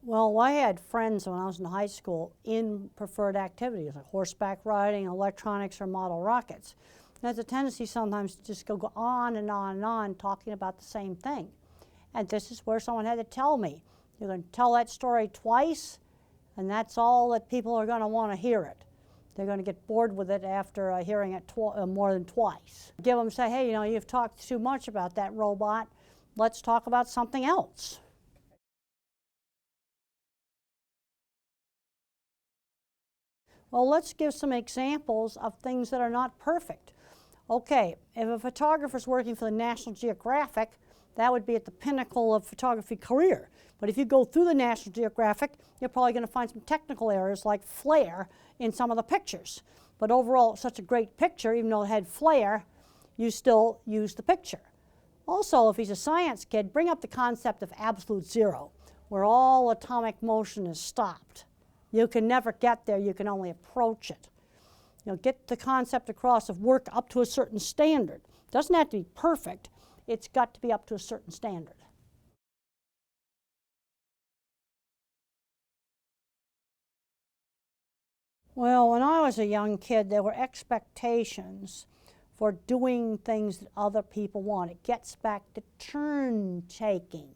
Well, I had friends when I was in high school in preferred activities like horseback riding, electronics, or model rockets. There's a tendency sometimes to just go on and on and on talking about the same thing. And this is where someone had to tell me, you're going to tell that story twice, and that's all that people are going to want to hear it. They're going to get bored with it after hearing it more than twice. Give them, say, hey, you've talked too much about that robot. Let's talk about something else. Well, let's give some examples of things that are not perfect. Okay, if a photographer's working for the National Geographic, that would be at the pinnacle of photography career. But if you go through the National Geographic, you're probably going to find some technical errors like flare in some of the pictures. But overall, it's such a great picture, even though it had flare, you still use the picture. Also, if he's a science kid, bring up the concept of absolute zero, where all atomic motion is stopped. You can never get there, you can only approach it. Get the concept across of work up to a certain standard. It doesn't have to be perfect, it's got to be up to a certain standard. Well, when I was a young kid, there were expectations for doing things that other people want. It gets back to turn taking.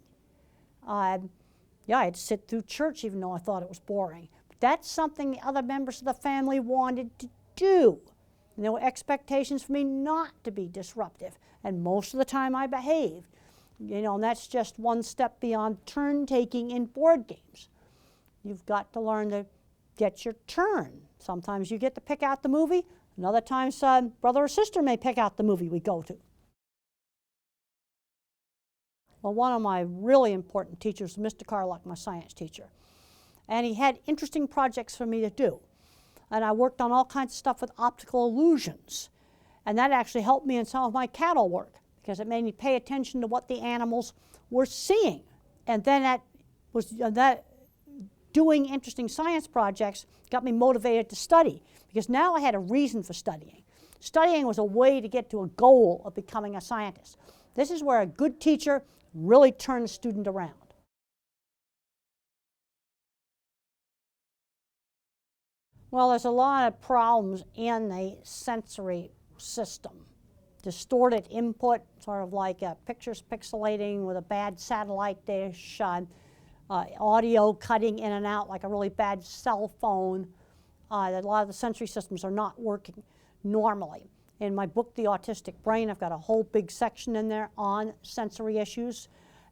Yeah, I had to sit through church even though I thought it was boring. But that's something the other members of the family wanted to do. And there were expectations for me not to be disruptive. And most of the time I behaved. And that's just one step beyond turn taking in board games. You've got to learn to get your turn. Sometimes you get to pick out the movie, and other times brother or sister may pick out the movie we go to. Well, one of my really important teachers was Mr. Carluck, my science teacher. And he had interesting projects for me to do. And I worked on all kinds of stuff with optical illusions. And that actually helped me in some of my cattle work because it made me pay attention to what the animals were seeing. And then doing interesting science projects got me motivated to study because now I had a reason for studying. Studying was a way to get to a goal of becoming a scientist. This is where a good teacher really turns a student around. Well, there's a lot of problems in the sensory system. Distorted input, sort of like pictures pixelating with a bad satellite dish, audio cutting in and out like a really bad cell phone. A lot of the sensory systems are not working normally. In my book, The Autistic Brain, I've got a whole big section in there on sensory issues.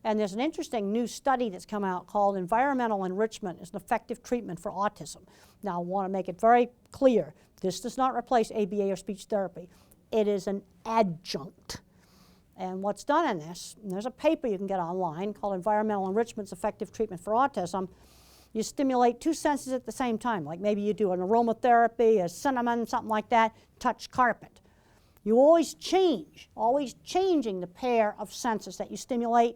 And there's an interesting new study that's come out called Environmental Enrichment is an Effective Treatment for Autism. Now, I want to make it very clear. This does not replace ABA or speech therapy. It is an adjunct. And what's done in this, and there's a paper you can get online called Environmental Enrichment's Effective Treatment for Autism. You stimulate two senses at the same time, like maybe you do an aromatherapy, a cinnamon, something like that, touch carpet. You always changing the pair of senses that you stimulate.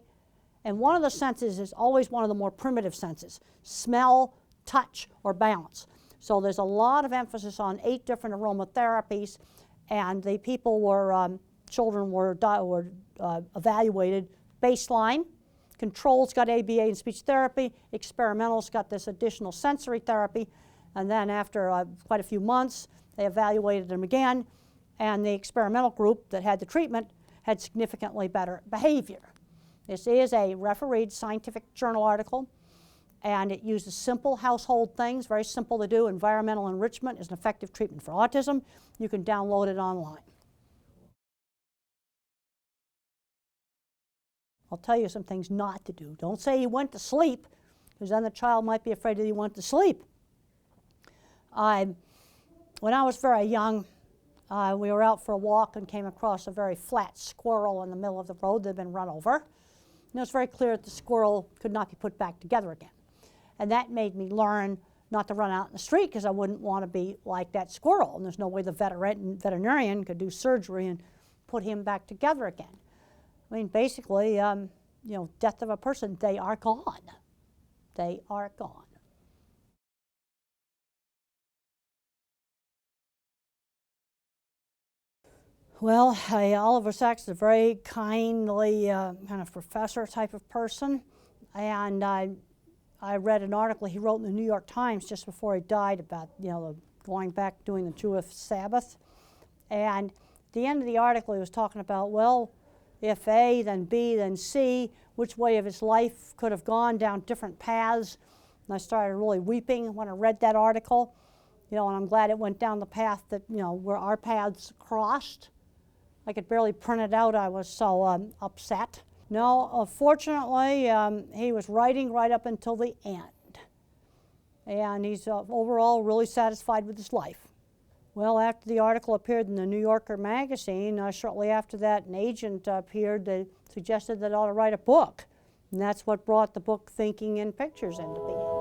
And one of the senses is always one of the more primitive senses, smell, touch, or balance. So there's a lot of emphasis on 8 different aromatherapies, and the people were, children were evaluated baseline. Controls got ABA and speech therapy. Experimentals got this additional sensory therapy. And then after quite a few months, they evaluated them again. And the experimental group that had the treatment had significantly better behavior. This is a refereed scientific journal article. And it uses simple household things, very simple to do. Environmental enrichment is an effective treatment for autism. You can download it online. I'll tell you some things not to do. Don't say you went to sleep, because then the child might be afraid that he went to sleep. When I was very young, we were out for a walk and came across a very flat squirrel in the middle of the road that had been run over. And it was very clear that the squirrel could not be put back together again. And that made me learn not to run out in the street because I wouldn't want to be like that squirrel. And there's no way the veterinarian could do surgery and put him back together again. I mean, basically, death of a person, they are gone. They are gone. Well, Oliver Sachs is a very kindly kind of professor type of person. And I read an article he wrote in the New York Times just before he died about, going back doing the Jewish Sabbath. And at the end of the article, he was talking about, well, if A, then B, then C, which way of his life could have gone down different paths. And I started really weeping when I read that article, and I'm glad it went down the path that, where our paths crossed. I could barely print it out, I was so upset. No, fortunately, he was writing right up until the end. And he's overall really satisfied with his life. Well, after the article appeared in the New Yorker magazine, shortly after that, an agent appeared that suggested that I ought to write a book. And that's what brought the book Thinking in Pictures into being.